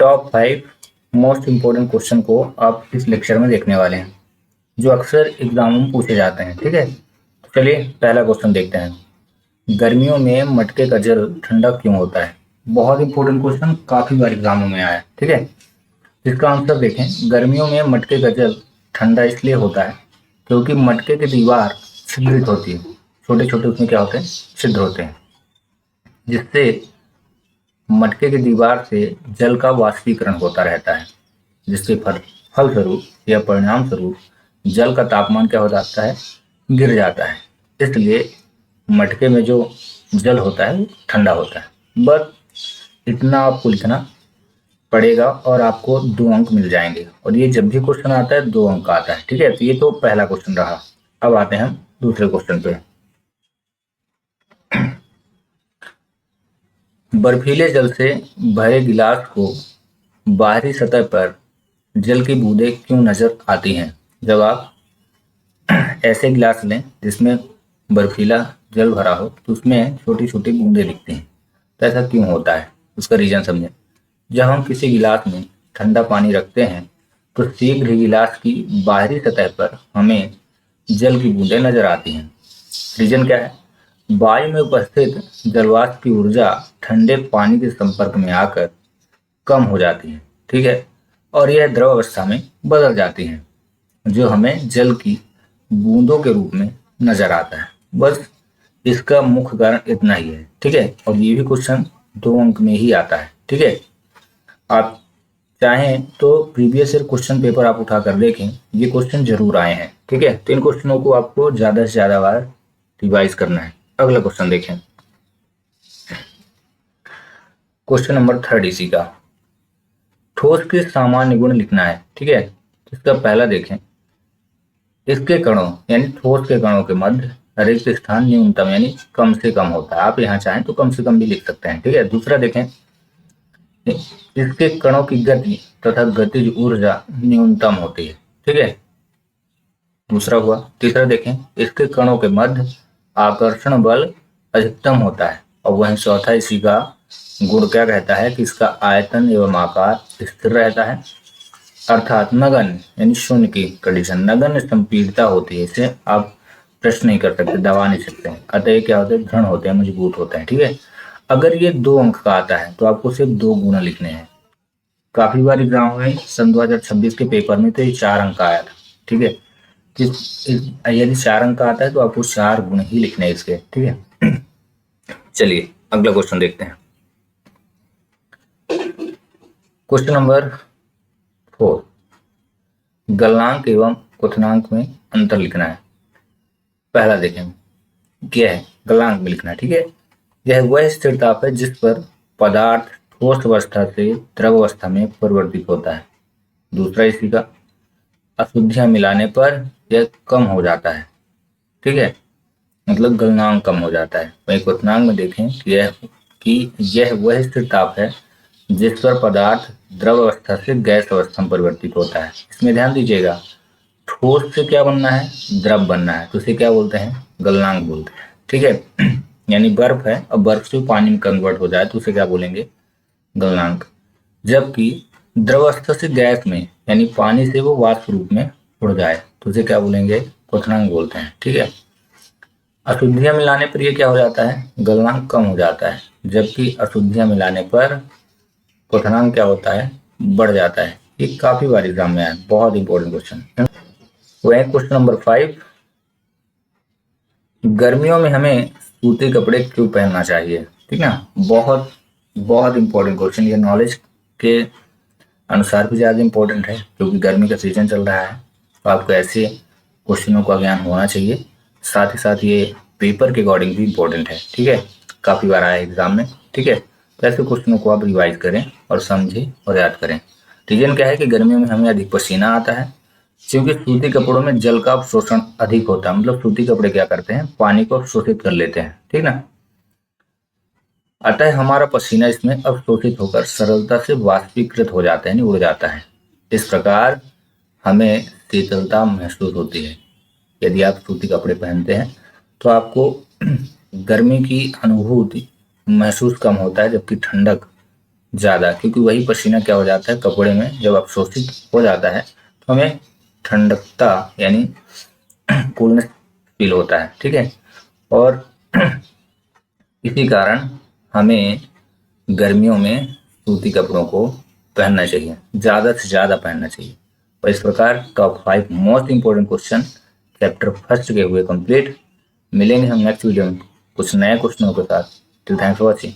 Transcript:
Top 5 most important question को आप इस लेक्चर में देखने वाले हैं, जो अक्सर एग्जामों में पूछे जाते हैं। ठीक है, तो चलिए पहला क्वेश्चन देखते हैं। गर्मियों में मटके का जल ठंडा क्यों होता है? बहुत इंपॉर्टेंट क्वेश्चन, काफी बार एग्जामों में आया है। ठीक है, इसका आंसर देखें। गर्मियों में मटके का जल ठंडा इसलिए होता है क्योंकि मटके की दीवार छिद्रित होती है। छोटे छोटे उसमें क्या होते हैं? छिद्र होते हैं, जिससे मटके की दीवार से जल का वाष्पीकरण होता रहता है, जिसके फलस्वरूप या परिणाम स्वरूप जल का तापमान क्या हो जाता है? गिर जाता है। इसलिए मटके में जो जल होता है वो ठंडा होता है। बस इतना आपको लिखना पड़ेगा और आपको 2 अंक मिल जाएंगे। और ये जब भी क्वेश्चन आता है 2 अंक का आता है। ठीक है, तो ये तो पहला क्वेश्चन रहा। अब आते हैं हम दूसरे क्वेश्चन पे। बर्फीले जल से भरे गिलास को बाहरी सतह पर जल की बूंदें क्यों नजर आती हैं? जब आप ऐसे गिलास लें जिसमें बर्फीला जल भरा हो तो उसमें छोटी छोटी बूंदें दिखती हैं। तो ऐसा क्यों होता है? उसका रीजन समझें। जब हम किसी गिलास में ठंडा पानी रखते हैं तो शीघ्र ही गिलास की बाहरी सतह पर हमें जल की बूंदें नजर आती हैं। रीजन क्या है? वायु में उपस्थित जलवाष्प की ऊर्जा ठंडे पानी के संपर्क में आकर कम हो जाती है। ठीक है, और यह द्रव अवस्था में बदल जाती है, जो हमें जल की बूंदों के रूप में नजर आता है। बस इसका मुख्य कारण इतना ही है। ठीक है, और ये भी क्वेश्चन 2 अंक में ही आता है। ठीक है, आप चाहें तो प्रीवियस ईयर क्वेश्चन पेपर आप उठा कर देखें, ये क्वेश्चन जरूर आए हैं। ठीक है, तो इन क्वेश्चनों को आपको ज्यादा से ज्यादा बार रिवाइज करना है। अगला क्वेश्चन देखें, क्वेश्चन नंबर 3 इसी का। ठोस के सामान्य गुण लिखना है। ठीक है, इसका पहला देखें। इसके कणों यानी ठोस के कणों के मध्य रिक्त स्थान न्यूनतम यानी कम से कम होता है। आप यहाँ चाहें तो कम से कम भी लिख सकते हैं। ठीक है, दूसरा देखें। इसके कणों की गति तथा गतिज ऊर्जा न्यूनतम होती है। ठीक है, दूसरा हुआ। तीसरा देखें। इसके कणों के मध्य आकर्षण बल अधिकतम होता है। और वहीं चौथा इसी का गुण क्या कहता है कि इसका आयतन एवं आकार स्थिर रहता है, अर्थात नगण्य यानी शून्य की कंडीशन, नगण्य संपीड़िता होती है। इसे आप प्रश्न नहीं कर सकते, दबा नहीं सकते हैं। अतः क्या होते हैं? दृढ़ होते हैं, मजबूत होते हैं। ठीक है, अगर ये 2 अंक का आता है तो आपको सिर्फ 2 गुण लिखने हैं। काफी बार एग्जाम में सन 2026 के पेपर में तो ये 4 अंक का आया था। ठीक है, यदि 4 अंक का आता है तो आपको 4 गुण ही लिखने हैं इसके। ठीक है, चलिए अगला क्वेश्चन देखते हैं। क्वेश्चन नंबर 4, गलनांक एवं क्वथनांक में अंतर लिखना है। पहला देखें, क्या है? गलनांक में लिखना है। ठीक है, यह वह स्थिर ताप है जिस पर पदार्थ ठोस अवस्था से द्रव अवस्था में परिवर्तित होता है। दूसरा इसी का, अशुद्धियां मिलाने पर यह कम हो जाता है। ठीक है, मतलब गलनांक कम हो जाता है। वहीं क्वथनांक में देखें कि यह वह स्थिर ताप है जिस पर पदार्थ द्रव अवस्था से गैस अवस्था में परिवर्तित होता है। इसमें ध्यान दीजिएगा, ठोस से क्या बनना है? द्रव बनना है, तो इसे क्या बोलते हैं? गलनांक बोलते हैं। ठीक है, यानी बर्फ है, अब बर्फ से पानी में कन्वर्ट हो जाए तो उसे क्या बोलेंगे? गलनांक। जबकि द्रव अवस्था से गैस में यानी पानी से वो वाष्प रूप में उड़ जाए तो उसे क्या बोलेंगे? क्वथनांक बोलते हैं। ठीक है, अशुद्धियां मिलाने पर यह क्या हो जाता है? गलनांक कम हो जाता है, जबकि अशुद्धियां मिलाने पर क्वथनांक क्या होता है? बढ़ जाता है। ये काफी बार एग्जाम में आया, बहुत इंपॉर्टेंट क्वेश्चन। वह क्वेश्चन नंबर 5, गर्मियों में हमें सूती कपड़े क्यों पहनना चाहिए? ठीक है, बहुत बहुत इंपॉर्टेंट क्वेश्चन। ये नॉलेज के अनुसार भी ज्यादा इंपॉर्टेंट है क्योंकि गर्मी का सीजन चल रहा है, तो आपको ऐसे क्वेश्चनों का ज्ञान होना चाहिए। साथ ही साथ ये पेपर के अकॉर्डिंग भी इंपॉर्टेंट है। ठीक है, काफी बार आया एग्जाम में। ठीक है, तो ऐसे क्वेश्चनों को आप रिवाइज करें और समझें और याद करें। रीजन क्या है कि गर्मियों में हमें अधिक पसीना आता है क्योंकि सूती कपड़ों में जल का अवशोषण अधिक होता है। मतलब सूती कपड़े क्या करते हैं? पानी को अवशोषित कर लेते हैं। ठीक ना, अतः हमारा पसीना इसमें अवशोषित होकर सरलता से वाष्पीकृत हो जाता है, यानी उड़ जाता है। इस प्रकार हमें शीतलता महसूस होती है। यदि आप सूती कपड़े पहनते हैं तो आपको गर्मी की अनुभूति महसूस कम होता है, जबकि ठंडक ज़्यादा, क्योंकि वही पसीना क्या हो जाता है कपड़े में, जब अवशोषित हो जाता है तो हमें ठंडकता यानी कूलनेस फील होता है, ठीक है। और इसी कारण हमें गर्मियों में सूती कपड़ों को पहनना चाहिए, ज़्यादा से ज़्यादा पहनना चाहिए। और इस प्रकार top 5 most important question chapter first के हुए कंप्लीट। मिलेंगे हम नेक्स्ट वीडियो में कुछ नए क्वेश्चनों के साथ। Till thanks for watching.